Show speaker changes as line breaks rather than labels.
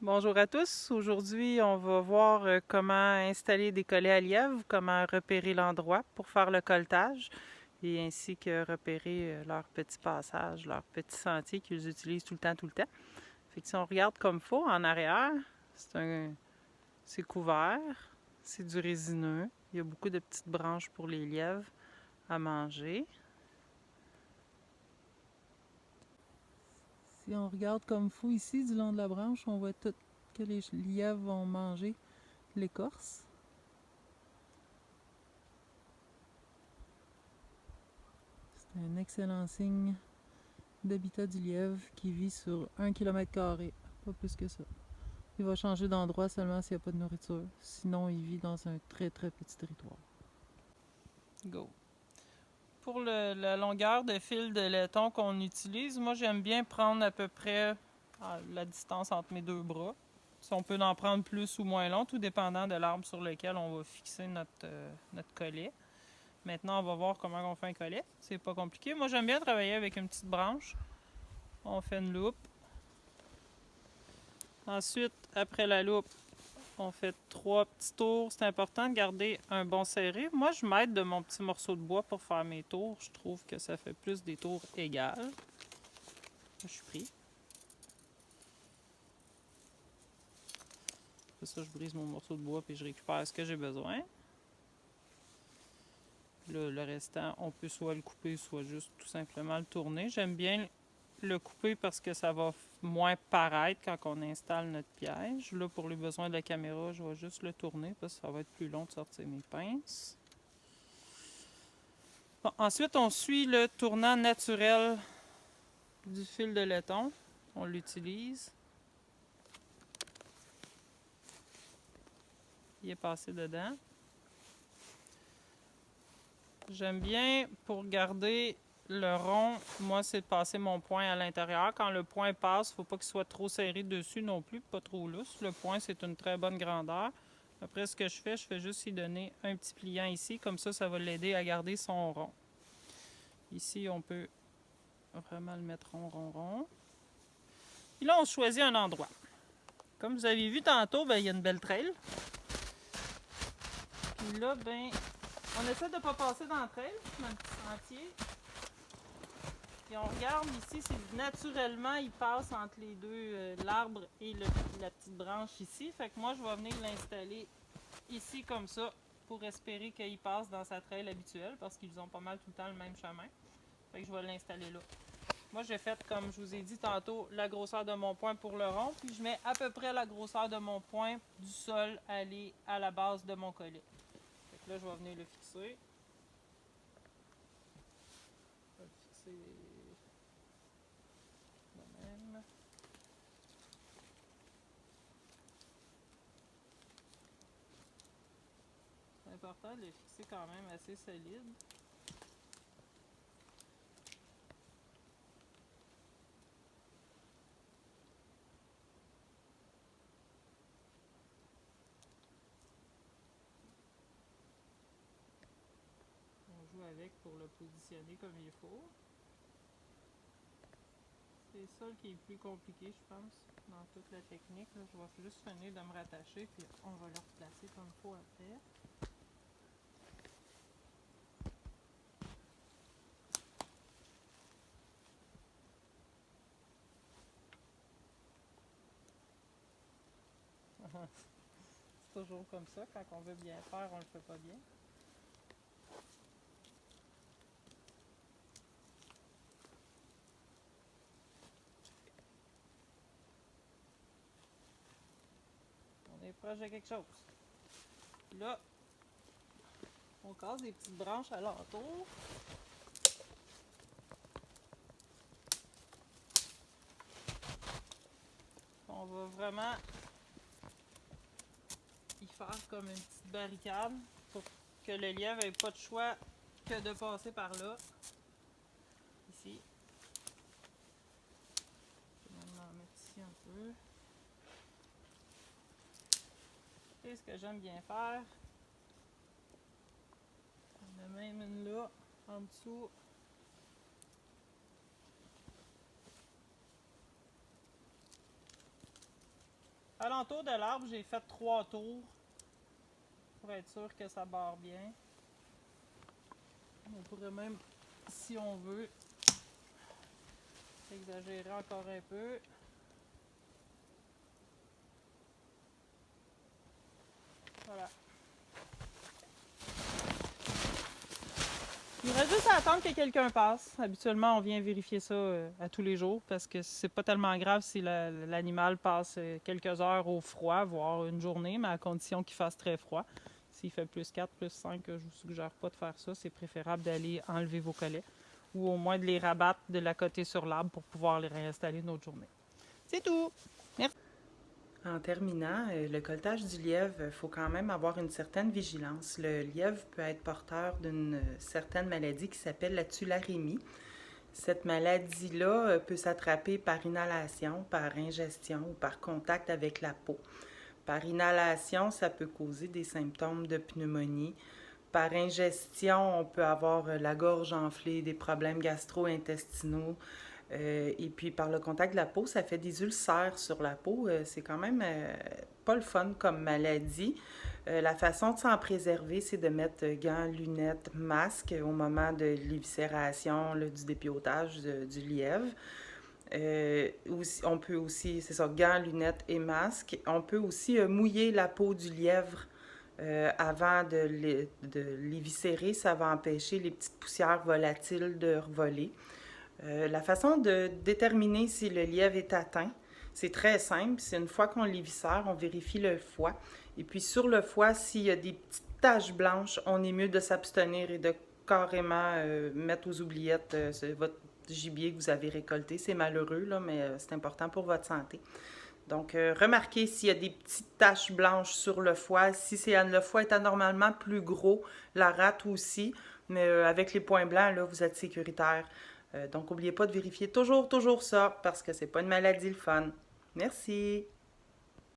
Bonjour à tous. Aujourd'hui, on va voir comment installer des collets à lièvre, comment repérer l'endroit pour faire le colletage et ainsi que repérer leurs petits passages, leurs petits sentiers qu'ils utilisent tout le temps, tout le temps. Fait que si on regarde comme faut en arrière, c'est couvert, c'est du résineux. Il y a beaucoup de petites branches pour les lièvres à manger. Si on regarde comme faut ici, du long de la branche, on voit tout que les lièvres vont manger l'écorce. C'est un excellent signe d'habitat du lièvre qui vit sur 1 km², pas plus que ça. Il va changer d'endroit seulement s'il n'y a pas de nourriture. Sinon, il vit dans un très très petit territoire. Go. Pour la longueur de fil de laiton qu'on utilise, moi j'aime bien prendre à peu près la distance entre mes deux bras. Si on peut en prendre plus ou moins long, tout dépendant de l'arbre sur lequel on va fixer notre collet. Maintenant, on va voir comment on fait un collet. C'est pas compliqué. Moi, j'aime bien travailler avec une petite branche. On fait une loupe. Ensuite, après la loupe, on fait 3 petits tours. C'est important de garder un bon serré. Moi, je m'aide de mon petit morceau de bois pour faire mes tours. Je trouve que ça fait plus des tours égales. Je suis pris. Après ça, je brise mon morceau de bois et je récupère ce que j'ai besoin. Là, le restant, on peut soit le couper, soit juste tout simplement le tourner. J'aime bien le couper parce que ça va moins paraître quand on installe notre piège. Là, pour les besoins de la caméra, je vais juste le tourner parce que ça va être plus long de sortir mes pinces. Bon, ensuite, on suit le tournant naturel du fil de laiton. On l'utilise. Il est passé dedans. J'aime bien, pour garder le rond, moi, c'est de passer mon poing à l'intérieur. Quand le poing passe, il ne faut pas qu'il soit trop serré dessus non plus, pas trop lousse. Le poing, c'est une très bonne grandeur. Après, ce que je fais juste y donner un petit pliant ici. Comme ça va l'aider à garder son rond. Ici, on peut vraiment le mettre rond, rond, rond. Puis là, on choisit un endroit. Comme vous avez vu tantôt, il y a une belle trail. Puis là, on essaie de ne pas passer dans la trail, dans le petit sentier. Puis on regarde ici, c'est naturellement, il passe entre les deux, l'arbre et la petite branche ici. Fait que moi, je vais venir l'installer ici comme ça pour espérer qu'il passe dans sa trail habituelle parce qu'ils ont pas mal tout le temps le même chemin. Fait que je vais l'installer là. Moi, j'ai fait, comme je vous ai dit tantôt, la grosseur de mon poing pour le rond. Puis je mets à peu près la grosseur de mon poing du sol aller à la base de mon collet. Fait que là, je vais venir le fixer. Je vais le fixer de même. C'est important de le fixer quand même assez solide. On joue avec pour le positionner comme il faut. C'est ça qui est le plus compliqué, je pense, dans toute la technique. Là, je vais juste finir de me rattacher, puis on va le replacer comme il faut après. C'est toujours comme ça, quand on veut bien faire, on le fait pas bien. On est proche de quelque chose. Puis là, on casse des petites branches à l'entour. On va vraiment y faire comme une petite barricade pour que le lièvre n'ait pas de choix que de passer par là. Ici. Je vais même en mettre ici un peu. Et ce que j'aime bien faire, on en met même une là, en dessous. Alentour de l'arbre, j'ai fait 3 tours pour être sûr que ça barre bien. On pourrait même, si on veut, exagérer encore un peu. Voilà. Il reste juste à attendre que quelqu'un passe. Habituellement, on vient vérifier ça à tous les jours parce que c'est pas tellement grave si l'animal passe quelques heures au froid, voire une journée, mais à condition qu'il fasse très froid. S'il fait plus 4, plus 5, je vous suggère pas de faire ça. C'est préférable d'aller enlever vos collets ou au moins de les rabattre de la côté sur l'arbre pour pouvoir les réinstaller une autre journée. C'est tout! Merci!
En terminant, le coltage du lièvre, il faut quand même avoir une certaine vigilance. Le lièvre peut être porteur d'une certaine maladie qui s'appelle la tularemie. Cette maladie-là peut s'attraper par inhalation, par ingestion ou par contact avec la peau. Par inhalation, ça peut causer des symptômes de pneumonie. Par ingestion, on peut avoir la gorge enflée, des problèmes gastro-intestinaux. Et puis par le contact de la peau, ça fait des ulcères sur la peau. C'est quand même pas le fun comme maladie. La façon de s'en préserver, c'est de mettre gants, lunettes, masque au moment de l'éviscération, du dépiotage du lièvre. On peut aussi, c'est ça, gants, lunettes et masque. On peut aussi mouiller la peau du lièvre avant de l'éviscérer. Ça va empêcher les petites poussières volatiles de revoler. La façon de déterminer si le lièvre est atteint, c'est très simple. C'est une fois qu'on l'éviscère, on vérifie le foie. Et puis sur le foie, s'il y a des petites taches blanches, on est mieux de s'abstenir et de carrément mettre aux oubliettes votre gibier que vous avez récolté. C'est malheureux, là, mais c'est important pour votre santé. Donc, remarquez s'il y a des petites taches blanches sur le foie. Si le foie est anormalement plus gros, la rate aussi. Mais avec les points blancs, là, vous êtes sécuritaire. Donc, n'oubliez pas de vérifier toujours ça parce que c'est pas une maladie le fun. Merci!